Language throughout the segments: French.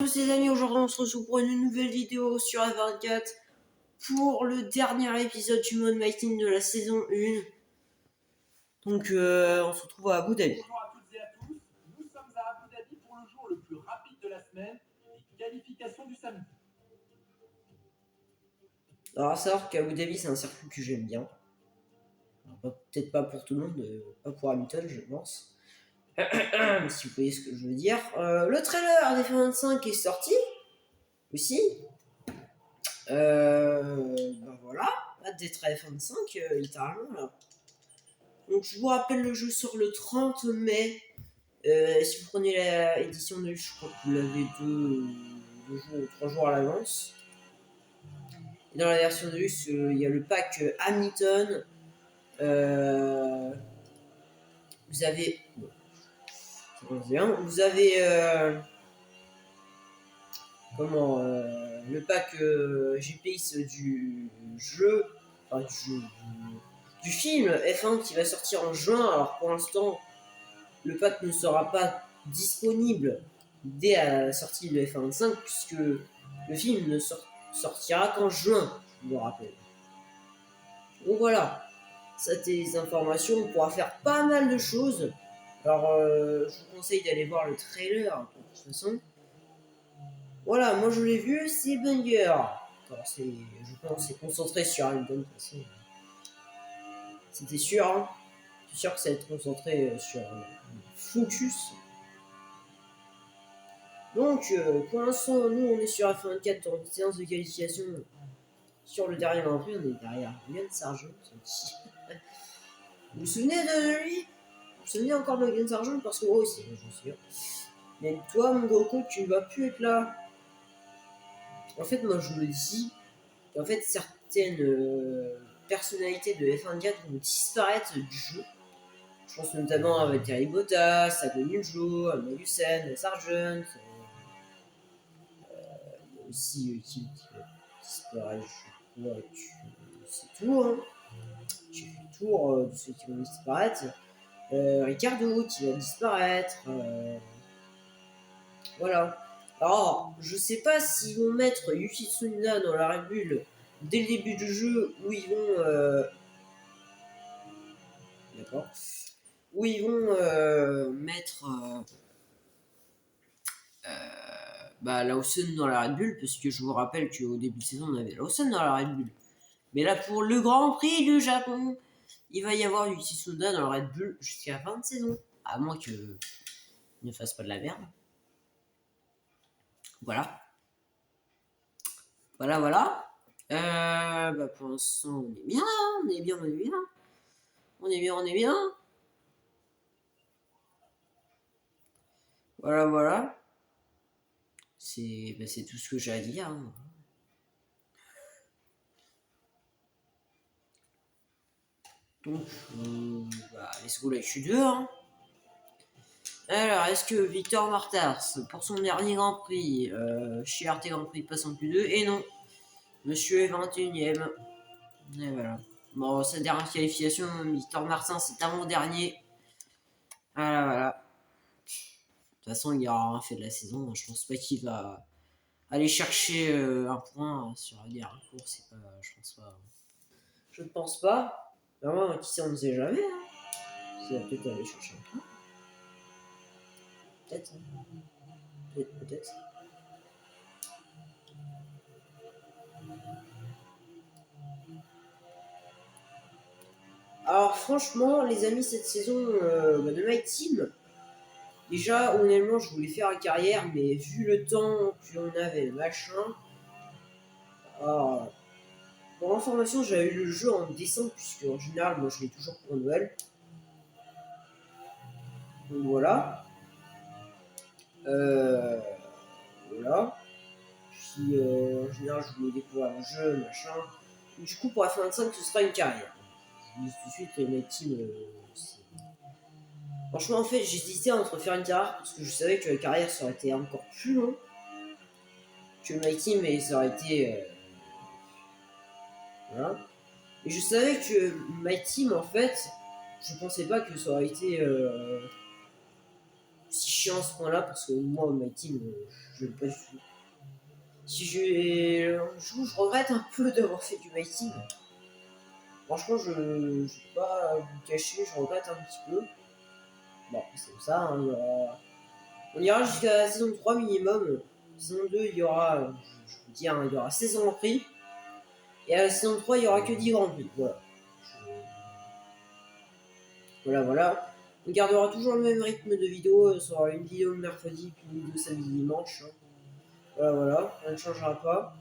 tous les amis, aujourd'hui on se retrouve pour une nouvelle vidéo sur F24 pour le dernier épisode du mode My Team de la saison 1. Donc on se retrouve à Abu Dhabi. Bonjour à toutes et à tous, nous sommes à Abu Dhabi pour le jour le plus rapide de la semaine, les qualifications du samedi. Alors à savoir qu'Abu Dhabi c'est un circuit que j'aime bien. Peut-être pas pour tout le monde, pas pour Hamilton je pense. Si vous voyez ce que je veux dire. Le trailer des F25 est sorti aussi. Ben voilà, hâte d'être à F25 littéralement là. Donc je vous rappelle, le jeu sort le 30 mai. Si vous prenez l'édition de je crois que vous l'avez 2 jours ou 3 jours à l'avance. Et dans la version de luxe, il y a le pack Hamilton. Vous avez. Vous avez. Le pack GPS du jeu. Enfin, du film F1 qui va sortir en juin. Alors pour l'instant, le pack ne sera pas disponible dès la sortie de F1 puisque le film ne sortira qu'en juin, je vous rappelle. Donc voilà, ça des informations, on pourra faire pas mal de choses. Alors je vous conseille d'aller voir le trailer de toute façon. Voilà, moi je l'ai vu, c'est banger. Alors, je pense c'est concentré sur Hamilton de toute façon. C'était sûr, hein. Je suis sûr que ça va être concentré sur Focus. Donc, pour l'instant, nous, on est sur F24 en séance de qualification. Sur le dernier Grand Prix, on est derrière Logan Sargent. Vous vous souvenez de lui? Vous vous souvenez encore de Logan Sargent? Parce que moi aussi, je suis sûr. Mais toi, mon Goku, tu ne vas plus être là. En fait, moi, je me dis qu'en fait, certaines personnalités de F24 vont disparaître du jeu. Je pense notamment à Valtteri Bottas, à Guanyu, à Magnussen, à Sargent. Aussi qui va disparaître, je crois que c'est tout, hein. J'ai fait le tour de ceux qui vont disparaître. Ricardo qui va disparaître. Voilà. Alors, je sais pas s'ils vont mettre Yuki Tsunoda dans la Red Bull dès le début du jeu où ils vont. D'accord. Où ils vont mettre. Lawson dans la Red Bull, parce que je vous rappelle qu'au début de saison, on avait Lawson dans la Red Bull. Mais là, pour le Grand Prix du Japon, il va y avoir Yuki Tsunoda dans la Red Bull jusqu'à la fin de saison. À moins qu'il ne fasse pas de la merde. Voilà. Voilà. Pour l'instant, on est bien. On est bien. Voilà. C'est tout ce que j'ai à dire. Hein. Donc, let's go, là, je suis dehors. Hein. Alors, est-ce que Victor Martars, pour son dernier Grand Prix, chez RT Grand Prix, passe en Q2? Et non, monsieur est 21ème. Et voilà. Bon, sa dernière qualification, Victor Martins, c'est avant-dernier. Voilà. De toute façon, il aura rien fait de la saison. Je pense pas qu'il va aller chercher un point sur la dernière course. Je ne pense pas. Vraiment, qui sait, on ne sait jamais. Hein. Il va peut-être aller chercher un point. Peut-être. Alors franchement, les amis, cette saison de My Team, déjà, honnêtement, je voulais faire une carrière, mais vu le temps qu'on avait, le machin... pour information, j'avais eu le jeu en décembre, puisque en général, moi, je l'ai toujours pour Noël. Donc voilà. Voilà. Puis en général, je voulais découvrir le jeu, machin. Et du coup, pour la fin 25, ce sera une carrière. Je dis tout de suite, My Team, franchement, en fait, j'hésitais entre faire une carrière parce que je savais que la carrière ça aurait été encore plus long que My Team et ça aurait été. Voilà. Et je savais que My Team, en fait, je pensais pas que ça aurait été si chiant à ce point-là parce que moi, My Team, je l'aime pas du tout. Si je regrette un peu d'avoir fait du My Team. Franchement, je ne vais pas vous le cacher, je regrette un petit peu. Bon, c'est comme ça, hein, on ira jusqu'à la saison 3 minimum. Saison 2, il y aura, je vous dis, hein, il y aura 16 Grands Prix. Et à la saison 3, il n'y aura que 10 Grands Prix. Voilà. Voilà. On gardera toujours le même rythme de vidéo. Ça sera une vidéo le mercredi, puis une vidéo samedi, dimanche. Hein. Voilà. Ça ne changera pas.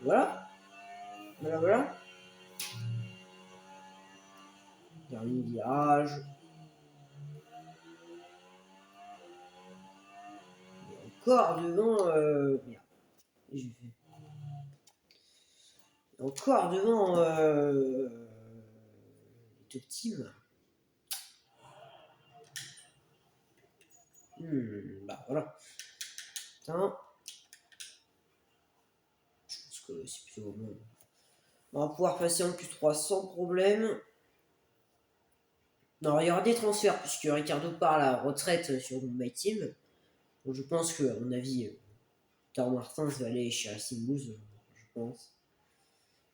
Voilà. Dernier virage. Et encore devant. Merde. J'ai fait. Encore devant. Top Team. Bah voilà. Putain. Je pense que c'est plutôt bon. On va pouvoir passer en Q3 sans problème. Non, il y aura des transferts puisque Ricardo part à la retraite sur My Team. Donc je pense que, à mon avis, Taro Martins va aller chez Racing Bulls, je pense.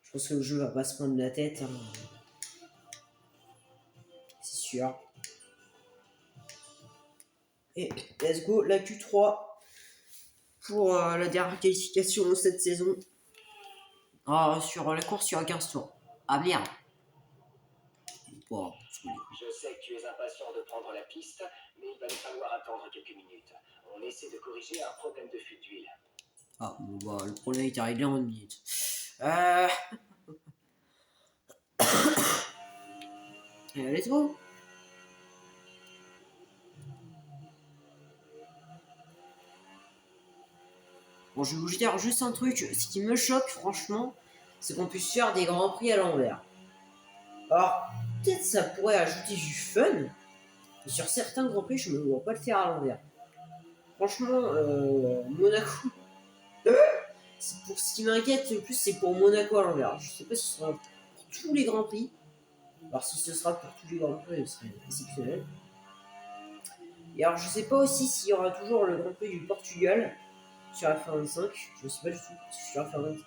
Je pense que le jeu va pas se prendre la tête. Hein. C'est sûr. Et let's go, la Q3 pour la dernière qualification de cette saison. Sur la course, il y aura 15 tours. Ah merde. Wow. Je sais que tu es impatient de prendre la piste, mais il va nous falloir attendre quelques minutes. On essaie de corriger un problème de fuite d'huile. Ah, bon, bah, le problème est arrivé en 1 minute. Let's go. Bon, je vais vous dire juste un truc. Ce qui me choque, franchement, c'est qu'on puisse faire des grands prix à l'envers. Alors, peut-être ça pourrait ajouter du fun. Mais sur certains grands prix, je ne me vois pas le faire à l'envers. Franchement, Monaco. Pour ce qui m'inquiète le plus, c'est pour Monaco à l'envers. Je sais pas si ce sera pour tous les grands prix. Alors, si ce sera pour tous les grands prix, ce serait exceptionnel. Et alors, je sais pas aussi s'il y aura toujours le Grand Prix du Portugal sur la fin 25. Je sais pas du tout. Sur la fin 25.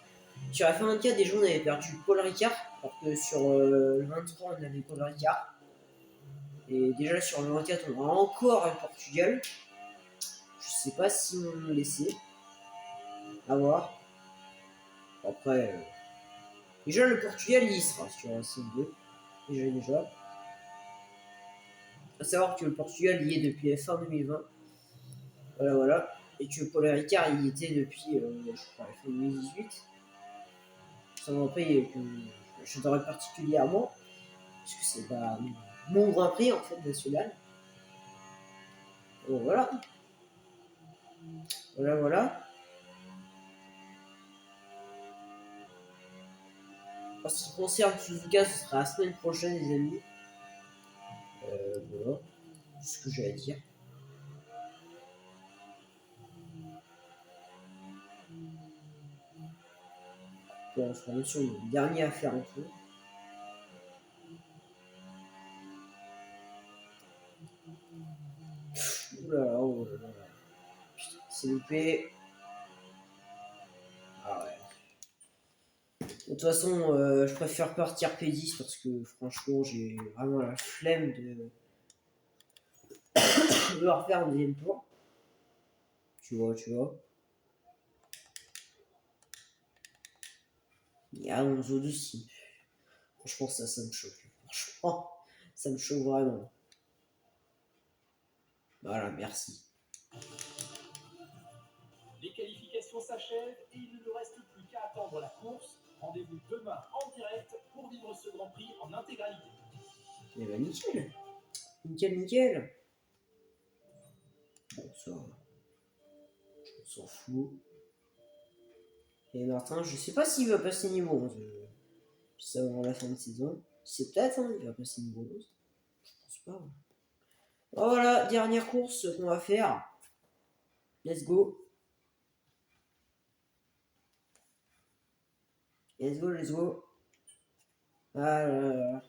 Sur la fin 24, déjà, on avait perdu Paul Ricard. Alors que sur le 23, on avait Paul Ricard. Et déjà, sur le 24, on aura encore le Portugal. Je sais pas si on me laissait. À voir. Après, déjà, le Portugal, il y sera sur la C2. Déjà. À savoir que le Portugal y est depuis fin 2020. Voilà. Et que Paul Ricard y était depuis, je crois, fin 2018. Ça m'empêche que je devrais particulièrement. Parce que c'est pas mon Grand Prix, en fait, national. Donc voilà. En ce qui concerne Suzuka, ce sera la semaine prochaine, les amis. Voilà. C'est ce que j'ai à dire. Bon, on sera bien sûr le dernier à faire un peu. Oh là là. Putain, c'est loupé. Ah ouais. De toute façon, je préfère partir P10 parce que franchement, j'ai vraiment la flemme de refaire un deuxième tour. Tu vois. Il y a Alonso dessus. Franchement, ça me choque. Franchement, ça me choque vraiment. Voilà, merci. Les qualifications s'achèvent et il ne nous reste plus qu'à attendre la course. Rendez-vous demain en direct pour vivre ce Grand Prix en intégralité. Eh ben nickel. Bon, ça, on s'en fout. Et Martin, je sais pas s'il va passer niveau 11. Ça avant la fin de saison. C'est peut-être, hein, il va passer niveau 12. Je pense pas. Hein. Voilà, dernière course qu'on va faire. Let's go. Ah là là.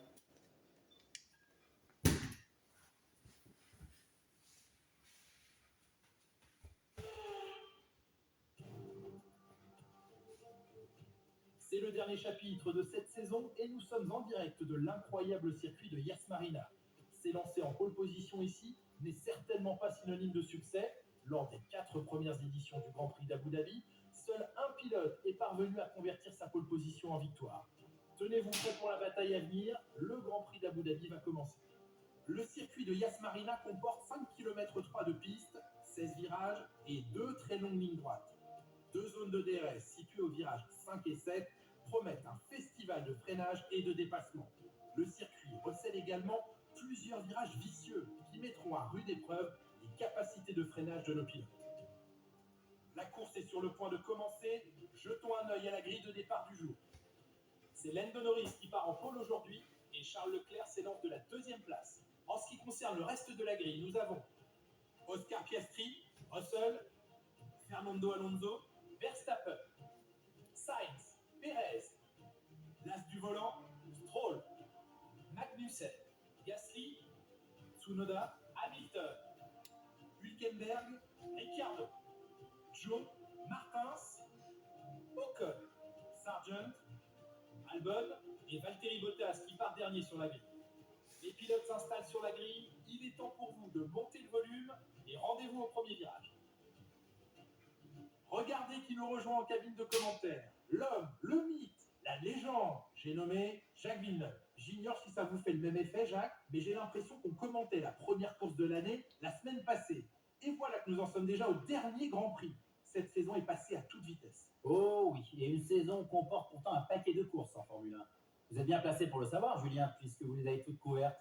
C'est le dernier chapitre de cette saison et nous sommes en direct de l'incroyable circuit de Yas Marina. S'élancer en pole position ici n'est certainement pas synonyme de succès. Lors des 4 premières éditions du Grand Prix d'Abu Dhabi, seul un pilote est parvenu à convertir sa pole position en victoire. Tenez-vous prêts pour la bataille à venir, le Grand Prix d'Abu Dhabi va commencer. Le circuit de Yas Marina comporte 5 km 3 de piste, 16 virages et 2 très longues lignes droites. 2 zones de DRS situées au virage 5 et 7 promettent un festival de freinage et de dépassement. Le circuit recèle également plusieurs virages vicieux qui mettront à rude épreuve les capacités de freinage de nos pilotes. La course est sur le point de commencer. Jetons un œil à la grille de départ du jour. C'est Lando Norris qui part en pole aujourd'hui et Charles Leclerc s'élance de la 2e place. En ce qui concerne le reste de la grille, nous avons Oscar Piastri, Russell, Fernando Alonso, Verstappen, Sainz, Perez, l'as du volant, Stroll, Magnussen, Gasly, Tsunoda, Hamilton, Hülkenberg, Ricciardo, Joe, Martins, Ocon, Sargent, Albon et Valtteri Bottas qui part dernier sur la grille. Les pilotes s'installent sur la grille, il est temps pour vous de monter le volume et rendez-vous au premier virage. Regardez qui nous rejoint en cabine de commentaires. L'homme, le mythe, la légende. J'ai nommé Jacques Villeneuve. J'ignore si ça vous fait le même effet, Jacques, mais j'ai l'impression qu'on commentait la première course de l'année la semaine passée. Et voilà que nous en sommes déjà au dernier Grand Prix. Cette saison est passée à toute vitesse. Oh oui, et une saison comporte pourtant un paquet de courses en Formule 1. Vous êtes bien placé pour le savoir, Julien, puisque vous les avez toutes couvertes.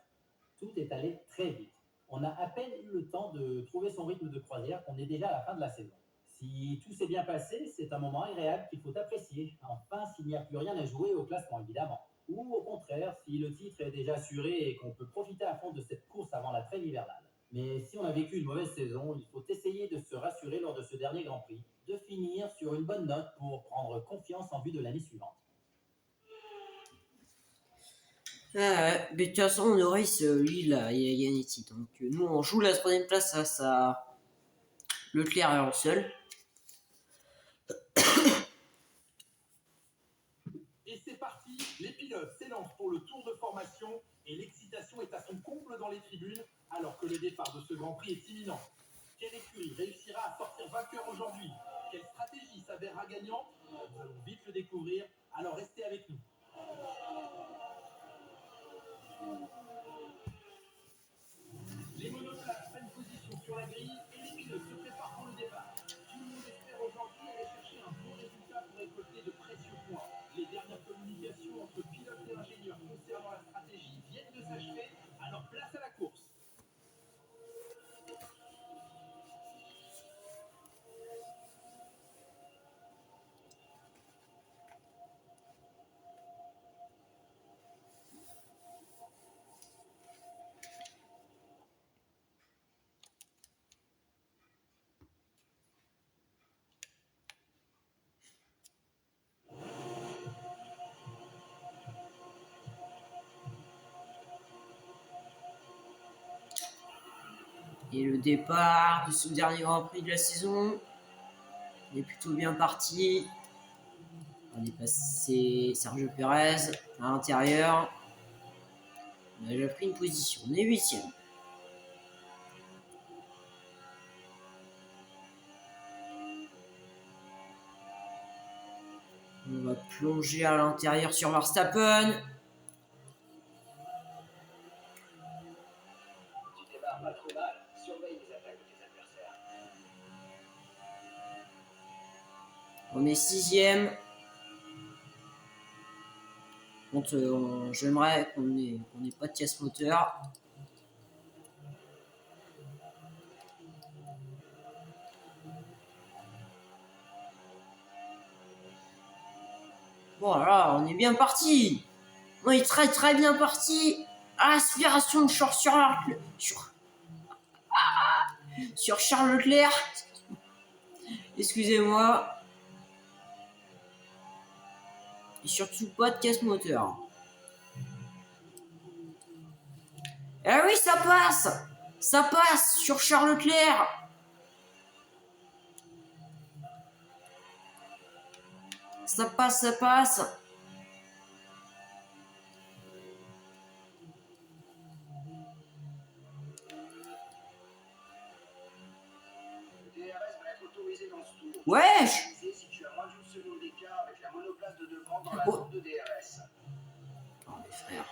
Tout est allé très vite. On a à peine eu le temps de trouver son rythme de croisière qu'on est déjà à la fin de la saison. Si tout s'est bien passé, c'est un moment agréable qu'il faut apprécier. Enfin, s'il n'y a plus rien à jouer au classement, évidemment. Ou au contraire, si le titre est déjà assuré et qu'on peut profiter à fond de cette course avant la trêve hivernale. Mais si on a vécu une mauvaise saison, il faut essayer de se rassurer lors de ce dernier Grand Prix, de finir sur une bonne note pour prendre confiance en vue de l'année suivante. Mais de toute façon, Norris, lui, il a gagné le titre. Donc, nous, on joue la 3e place face à Leclerc et Russell. Et c'est parti, les pilotes s'élancent pour le tour de formation et l'excitation est à son comble dans les tribunes alors que le départ de ce Grand Prix est imminent. Quelle écurie réussira à sortir vainqueur aujourd'hui? Quelle stratégie s'avérera gagnante? Nous allons vite le découvrir, alors restez avec nous. Les monoplaces prennent position sur la grille et les pilotes se préparent pour le départ. Tout le monde espère aujourd'hui aller chercher un bon résultat pour récolter de précieux points. Les dernières communications entre pilotes et ingénieurs concernant la stratégie viennent de s'achever, alors place à la course. Et le départ de ce dernier Grand Prix de la saison est plutôt bien parti. On est passé Sergio Perez à l'intérieur. On a déjà pris une position. On est 8e. On va plonger à l'intérieur sur Verstappen. Tu démarres pas trop mal, surveille les attaques de tes adversaires. On est 6e. J'aimerais qu'on ait pas de casse moteur. Voilà, on est bien parti. On est très très bien parti. À l'aspiration de sur Charles Leclerc. Excusez-moi. Et surtout pas de casse moteur. Ah oui, ça passe. Ça passe sur Charles Leclerc. Ça passe, ça passe. Wesh! Si tu as moins d'une seconde d'écart avec la monoplace de devant dans la Oh. zone de DRS. Oh mes frères.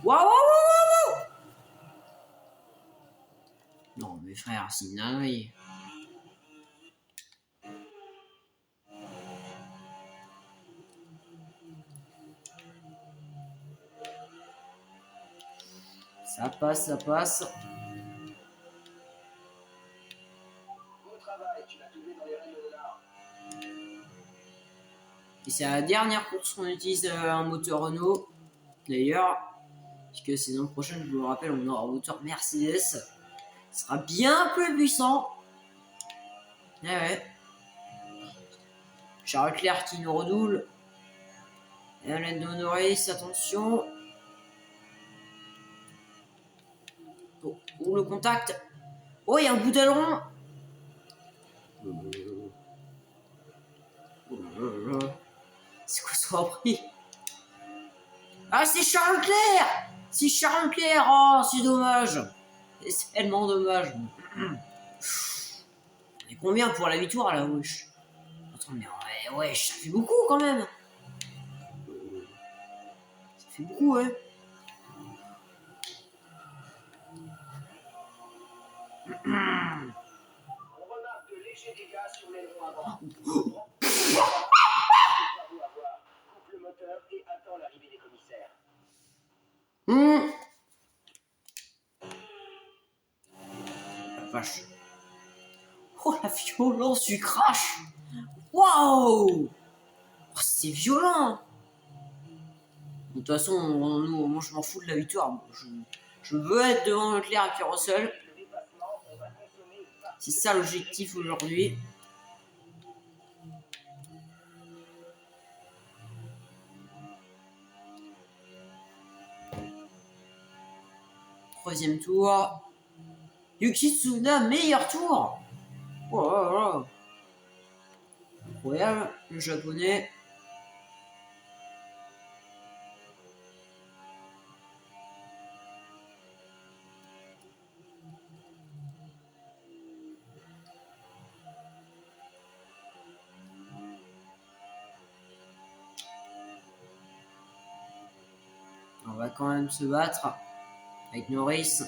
Waouh, waouh, waouh, waouh! Non mes frères, c'est une dinguerie. Ça passe, ça passe. Beau travail, tu l'as doublé dans les règles de l'art. Et c'est la dernière course qu'on utilise un moteur Renault. D'ailleurs, puisque saison prochaine, je vous le rappelle, on aura un moteur Mercedes. Ce sera bien plus puissant. Eh ouais. Charles Leclerc qui nous redouble. Et Lando Norris, attention. Oh, le contact. Oh, il y a un bout d'aileron. C'est quoi ce repris? Ah, c'est Charles Leclerc! C'est Charles Leclerc! Oh, c'est dommage! C'est tellement dommage. Et combien pour la victoire là, wesh? Attends, mais ouais, ça fait beaucoup quand même! Ça fait beaucoup, ouais. On remarque de légers dégâts sur l'aileron avant. Coupe le moteur et attend l'arrivée des commissaires. La vache. Oh, la violence du crash! Waouh! Oh, c'est violent! De toute façon, moi je m'en fous de la victoire. Je veux être devant Leclerc et Pierre Russell. C'est ça l'objectif aujourd'hui. Troisième tour. Yuki Tsunoda, meilleur tour. Oh là là. Incroyable, le japonais. On va quand même se battre avec Norris.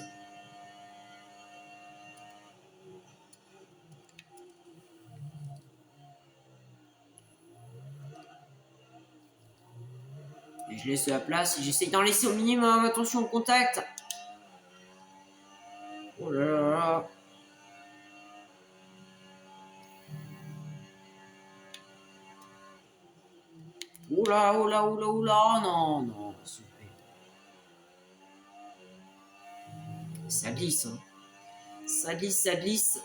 Et je laisse la place et j'essaye d'en laisser au minimum. Attention au contact. Oh là là là. Oula, oula, oula, oula. Non, non, s'il vous plaît. Ça glisse, hein. Ça glisse, ça glisse.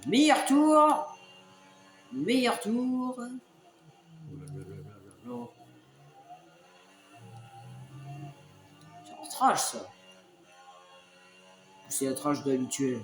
Meilleur tour. Meilleur tour. C'est un trash ça. C'est un trash d'habituel.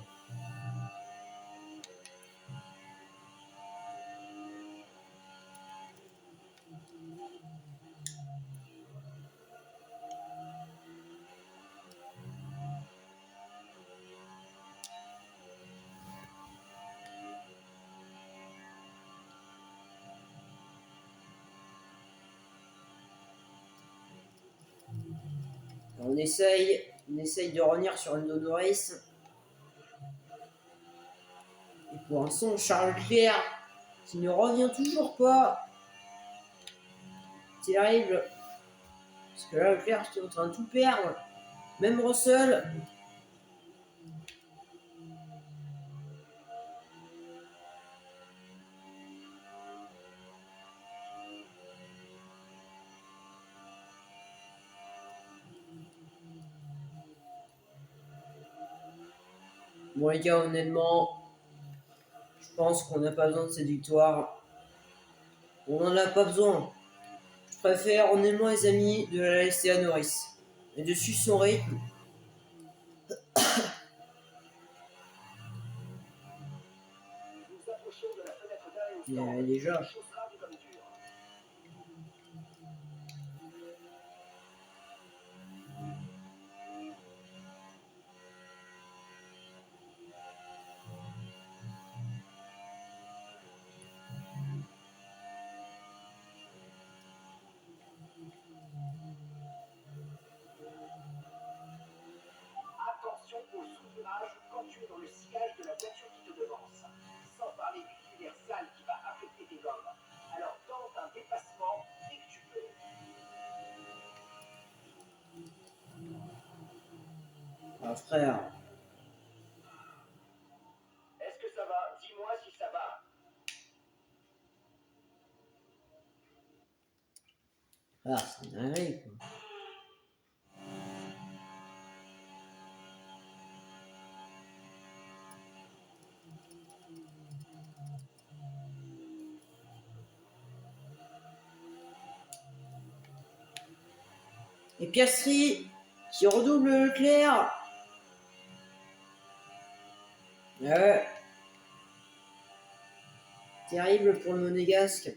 On essaye de revenir sur Lando Norris. Et pour l'instant, Charles Leclerc qui ne revient toujours pas. Terrible. Parce que là, Leclerc est en train de tout perdre. Même Russell. Bon les gars, honnêtement, je pense qu'on n'a pas besoin de cette victoire. On n'en a pas besoin. Je préfère honnêtement les amis de la laisser à Norris. Et de suivre son rythme. Nous approchons de la fenêtre d'arrêt au stand. Déjà. Chose rare du comme dur. Attention au sous-virage quand tu es dans le sillage de la voiture qui te devance. Sans parler du filaire sale qui va affecter tes gommes. Alors tente un dépassement dès que tu peux. Ah frère. Est-ce que ça va? Dis-moi si ça va. Ah, c'est une dinguerie quoi. Et Piastri qui redouble Leclerc. Ouais. Terrible pour le monégasque.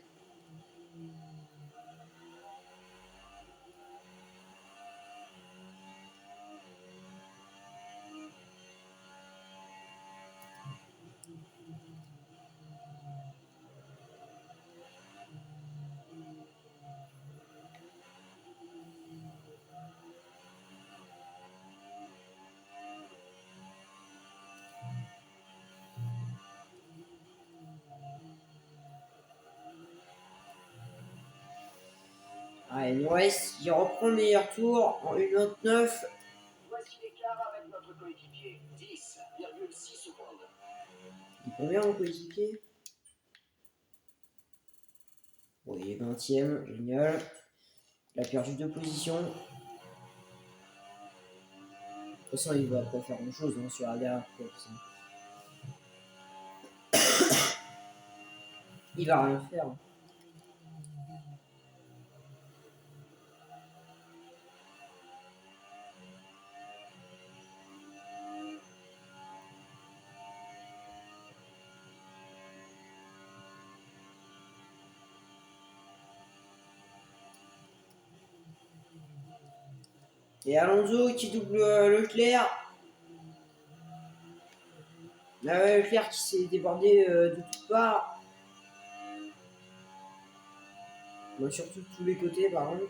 Allez, Norris qui reprend le meilleur tour en 1,29. Voici l'écart avec notre coéquipier. 10,6 secondes. Il est combien mon coéquipier? Bon, il est 20ème, génial. Il a perdu 2 positions. De toute façon, il va pas faire grand chose hein, sur la dernière course. Il va rien faire. Et Alonso qui double Leclerc. Là, ouais, Leclerc qui s'est débordé de toutes parts. Bon, surtout de tous les côtés, par contre.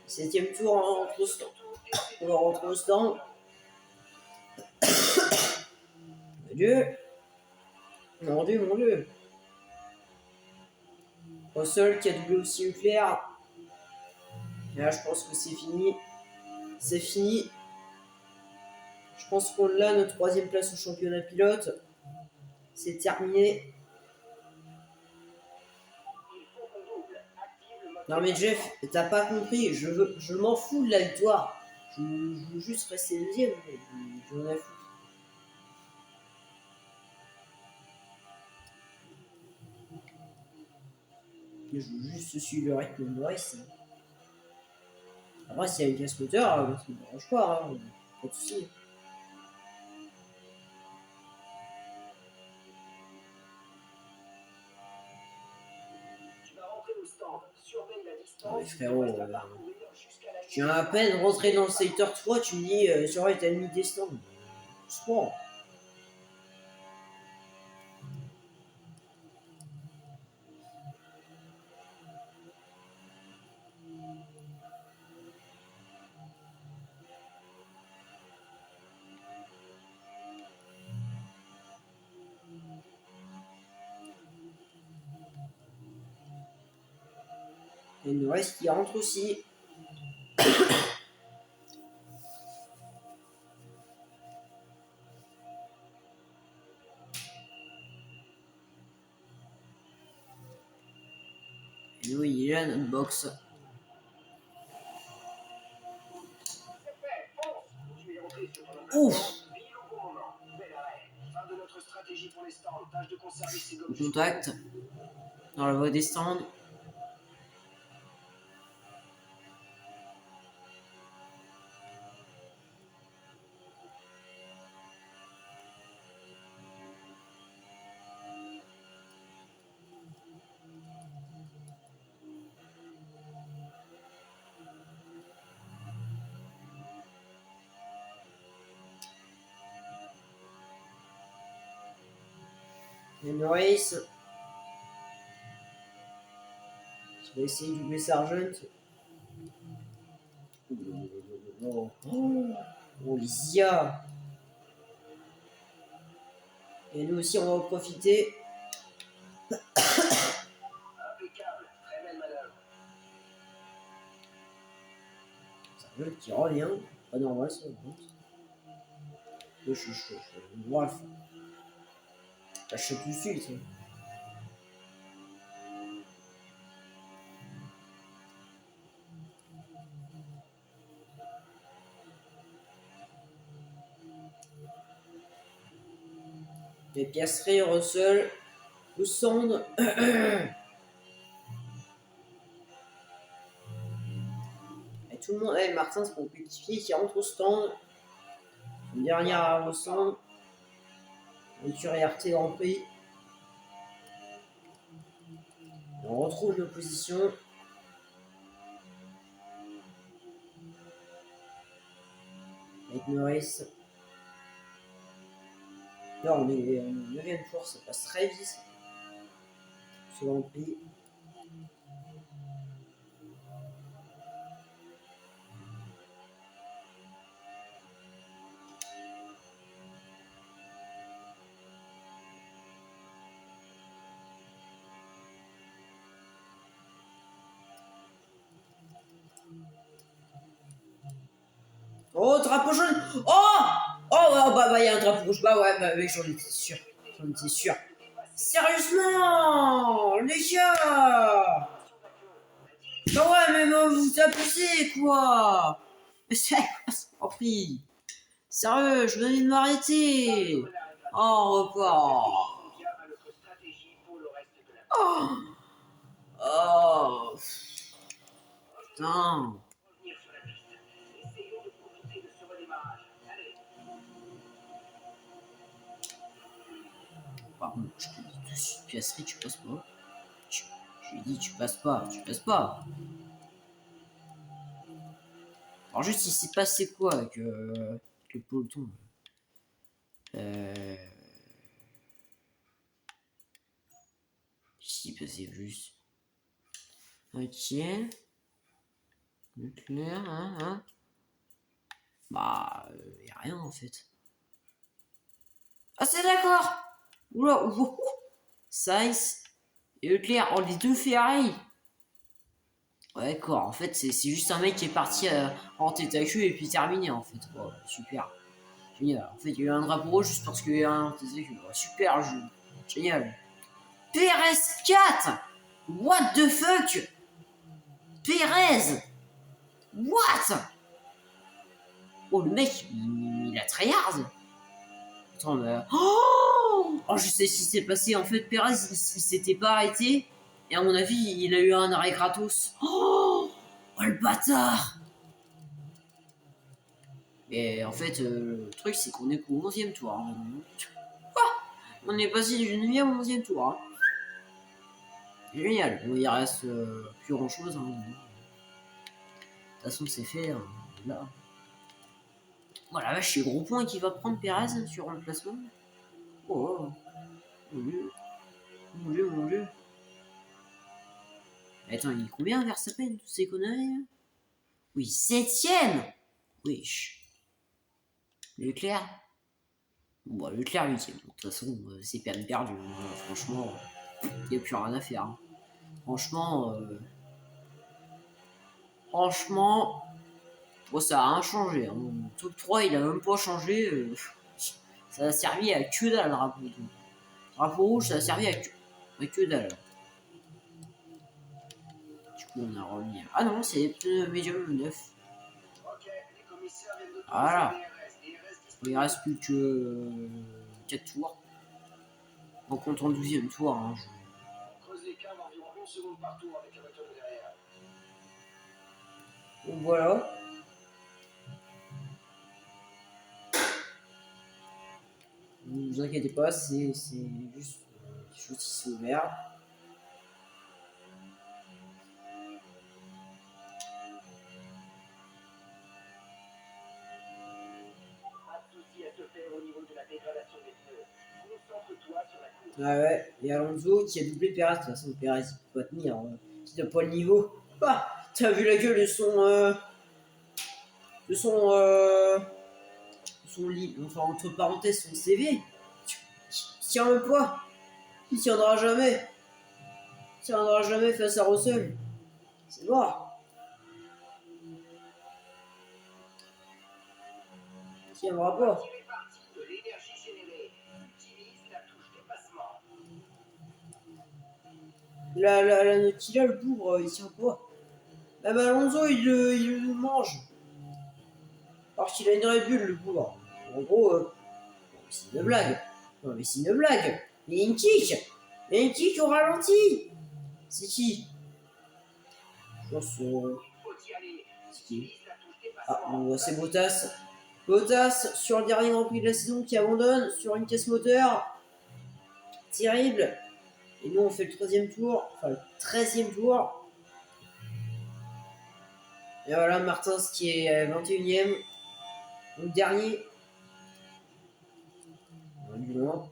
Septième tour en rentre au stand. On va rentrer au stand. Mon Dieu. Mon Dieu, mon Dieu. Russell qui a doublé aussi Leclerc. Et là, je pense que c'est fini. C'est fini. Je pense qu'on l'a, notre 3ème place au championnat pilote. C'est terminé. Il faut qu'on double. Active le mode Non mais Jeff, t'as pas compris. Je m'en fous de la victoire. Je veux juste rester deuxième. J'en ai foutu. Je veux juste suivre le rythme de Norris. Après, s'il y a une casse-moteur, ça me dérange pas. Hein. Pas de soucis. Tu vas rentrer au stand. Surveille la distance. Ah mais frérot, Il reste à parcourir jusqu'à la je viens à peine rentrer dans le secteur 3, tu me dis surveille ta limite des stands. Doucement. Et Norris qui rentre aussi. Et nous, il est là, notre box. C'est fait, fonce. Tu es rentré sur ton Ouf. emplacement, pile au bon moment. Bel arrêt. Fin de notre stratégie pour les stands. Tâche de conserver ces Au gommes. contact. Dans la voie des stands. Et Norris. Je vais essayer de doubler Sargent. Oh, les IA. Et nous aussi, on va en profiter. Impeccable. Très belle manœuvre. Sargent qui revient. Pas normal, ça. Je bref. J'achète tout de suite. Les pièceries, Russell, le Sand. Et tout le monde. Eh, Martin, c'est mon petit pied qui rentre au stand. Une dernière au stand. Voiture RT Grand Prix. On retrouve nos positions. Avec Norris. Là, on est en 9ème tour, ça passe très vite. Ce Grand Prix. Oh, drapeau jaune! Oh! Oh, bah, y a un drapeau rouge. Bah, ouais, bah, j'en étais sûr. J'en étais sûr. Sérieusement, les gars! Bah ouais, mais vous abusez, quoi! Mais c'est compris. Sérieux, je venais de m'arrêter. Oh, repart. Oh, oh. Putain. Par contre, je te dis tout de suite, piècerie, tu passes pas. Je lui ai dit, tu passes pas, tu passes pas. Alors juste, il s'est passé quoi avec le peloton? Qu'est-ce qui passait juste? Ok. Leclerc, hein? Bah, y a rien en fait. Ah, c'est d'accord! Oula, ouh. Sainz et Leclerc, oh, les deux Ferrari! Ouais, d'accord, en fait, c'est juste un mec qui est parti en tête à queue et puis terminé en fait. Oh, super. Génial. En fait, il y a eu un drapeau rouge juste parce qu'il y a eu un tête à queue. Oh, super jeu. Génial. PRS4! What the fuck? Perez! What? Oh, le mec, il a tryhard. Attends, mais... Oh, je sais ce qui s'est passé. En fait, Perez, il s'était pas arrêté. Et à mon avis, il a eu un arrêt gratos. Oh, le bâtard! Et en fait, le truc, c'est qu'on est qu'au 11e tour. Hein. On est passé du 9e au 11e tour. Hein. Génial. Bon, il reste plus grand chose. Hein. De toute façon, c'est fait. Hein. Là. Voilà, vache, c'est gros point qui va prendre Perez sur le placement. Oh, mon dieu. Mon dieu, mon dieu. Attends, il est combien Verstappen, toutes ces conneries? Oui, 7ème. Wesh. Leclerc. Bon, Leclerc 8ème. De toute façon, c'est peine perdue. Franchement, il n'y a plus rien à faire. Hein. Franchement, franchement, bon, ça a rien changé. Hein. Mon top 3, il a même pas changé. Ça a servi à que dalle, le drapeau rouge, ça a servi à que dalle. Du coup, on a remis. Ah non, c'est les pneus médium 9. Ok, les commissaires viennent d'autoriser Voilà. DRS. DRS Il reste plus que 4 tours. En comptant le 12e tour. Hein, On creuse les caves environ 1 seconde par tour avec la voiture de derrière. Donc voilà. Ne vous inquiétez pas, c'est juste quelque chose qui s'est ouvert. Pas de soucis à se faire au niveau de la dégradation des pneus. Concentre-toi sur la course. Ah ouais, et Alonso qui a doublé Perez. De toute façon, Perez il peut pas tenir. Qui n'a pas le niveau. Ah, t'as vu la gueule de son. De son. Son lit. Enfin, entre parenthèses, son CV. Il tient même pas. Il tiendra jamais. Il tiendra jamais face à Russell. C'est mort. Il tiendra pas. Tirer parti de l'énergie générée. Utilise la touche dépassement. La note qu'il a, le pauvre, il tient pas. Même Alonso, il le mange. Alors qu'il a une Red Bull, le pauvre. En gros, c'est une blague. Non, mais c'est une blague. Il y a une kick. Il y a une kick au ralenti. C'est qui? Je pense Il faut y aller. c'est qui? Utilise la touche Ah, dépassement. bon, c'est Bottas. Bottas, sur le dernier Grand Prix de la saison, qui abandonne sur une caisse moteur. Terrible. Et nous, on fait le 3e tour. Enfin, le 13e tour. Et voilà, Martins qui est 21ème. Donc, dernier. Du loin.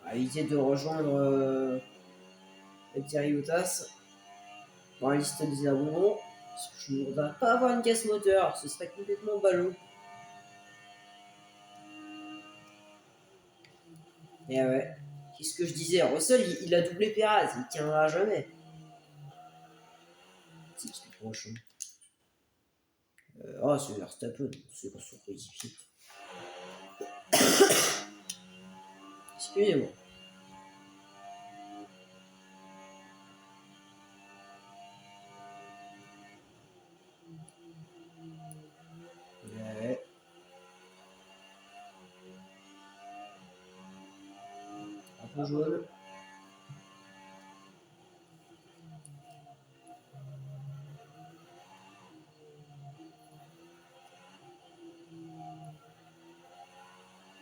On va éviter de rejoindre Thierry Bottas dans la liste des abandons. Parce que je ne voudrais pas avoir une casse moteur. Ce serait complètement ballot. Et ouais. Qu'est-ce que je disais? Russell, il a doublé Perez. Il tiendra jamais. C'est qui le prochain? Oh, c'est Verstappen. C'est pour son coéquipier. Excusez-moi. Ouais. Un peu jaune.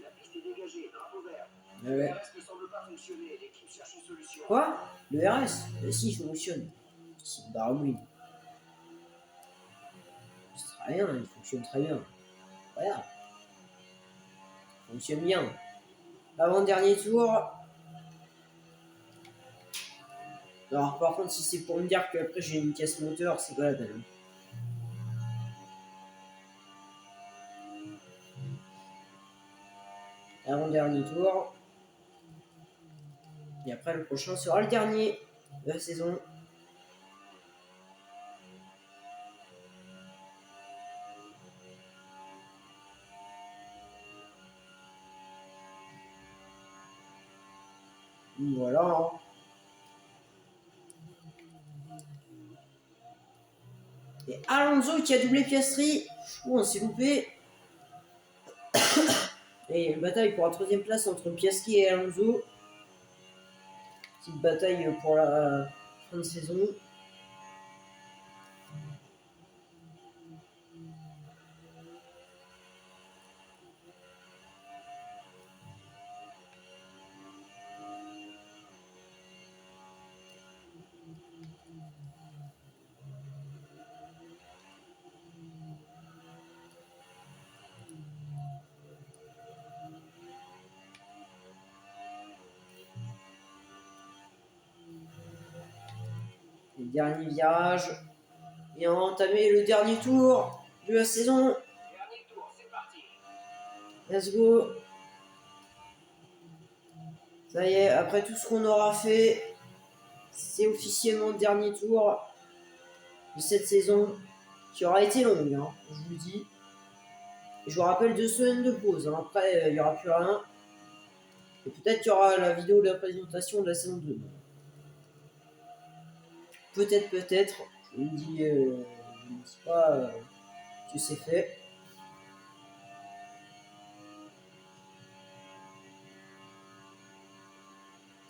La piste est dégagée. Drapeau vert. Ouais. Le RS ne semble pas fonctionner. L'équipe cherche une solution. Quoi? Le RS? Mais si, il fonctionne. C'est une baramouille. C'est très bien, il fonctionne très bien. Regarde. Il fonctionne bien. Avant-dernier tour. Alors, par contre, si c'est pour me dire qu'après j'ai une caisse moteur, c'est pas la peine. Avant-dernier tour. Et après, le prochain sera le dernier de la saison. Voilà. Hein. Et Alonso qui a doublé Piastri. Oh, on s'est loupé. Et une bataille pour la 3e place entre Piastri et Alonso. Petite bataille pour la fin de saison. Le dernier virage. Et on va entamer le dernier tour de la saison. Dernier tour, c'est parti. Let's go. Ça y est, après tout ce qu'on aura fait, c'est officiellement le dernier tour. de cette saison qui aura été longue, hein, je vous le dis. Et je vous rappelle 2 semaines de pause. Hein. Après, il n'y aura plus rien. Et peut-être qu'il y aura la vidéo de la présentation de la saison 2. Peut-être. Je ne dis pas que c'est fait.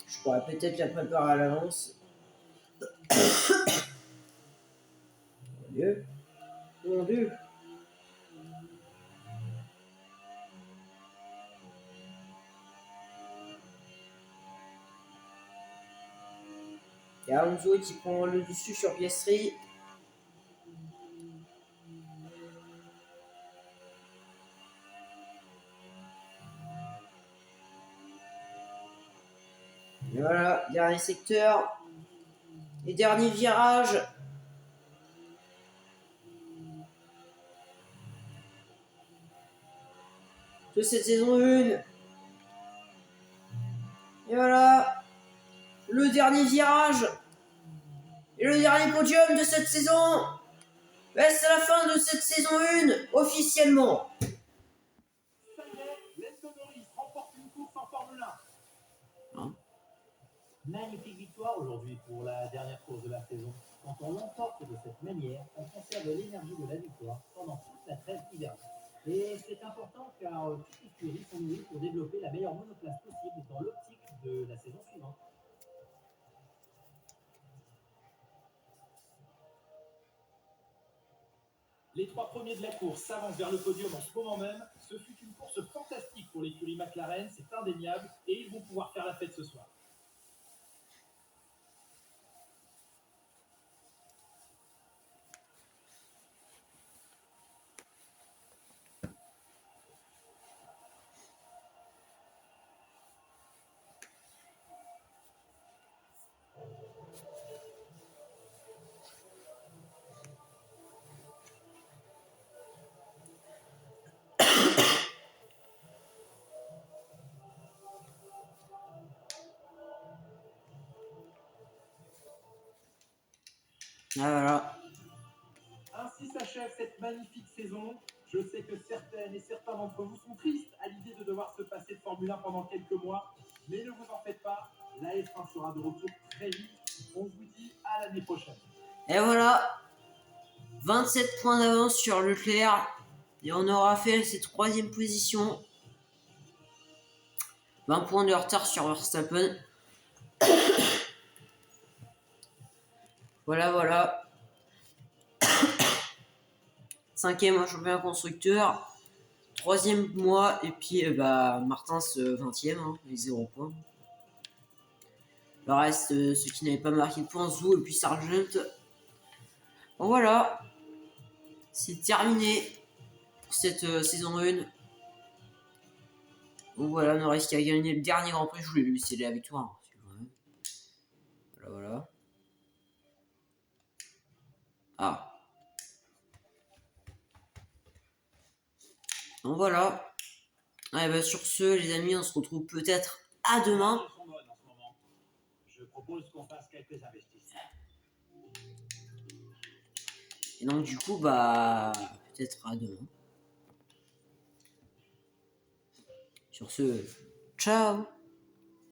Je pourrais peut-être la préparer à l'avance. Mon Dieu. Il y a Alonso qui prend le dessus sur Piastri. Et voilà, dernier secteur. Et dernier virage. De cette saison 1. Et voilà. Le dernier virage. Et le dernier podium de cette saison. Ben, c'est la fin de cette saison 1, officiellement. Ça y est, Lando Norris remporte une course en Formule 1. Magnifique victoire aujourd'hui pour la dernière course de la saison. Quand on l'emporte de cette manière, on conserve l'énergie de la victoire pendant toute la trêve hivernale. Et c'est important car toutes les écuries sont nourries pour développer la meilleure monoplace possible dans l'optique de la saison suivante. Les 3 premiers de la course s'avancent vers le podium en ce moment même. Ce fut une course fantastique pour l'écurie McLaren, c'est indéniable, et ils vont pouvoir faire la fête ce soir. Ah, voilà. Ainsi s'achève cette magnifique saison. Je sais que certaines et certains d'entre vous sont tristes à l'idée de devoir se passer de Formule 1 pendant quelques mois, mais ne vous en faites pas, la F1 sera de retour très vite. On vous dit à l'année prochaine. Et voilà. 27 points d'avance sur Leclerc. Et on aura fait cette 3e position. 20 points de retard sur Verstappen. Voilà. 5e en championnat constructeur. 3e mois. Et puis Martins 20e. Hein, avec 0 points. Le reste, ceux qui n'avaient pas marqué de points, Zou et puis Sargent. Bon, voilà. C'est terminé pour cette saison 1. Donc voilà, Norris qui a gagné le dernier Grand Prix. Je voulais lui céder la victoire. Voilà. Ah. Donc voilà. Sur ce, les amis, on se retrouve peut-être à demain. Je propose qu'on fasse quelques investissements. Et donc du coup, peut-être à demain. Sur ce, ciao.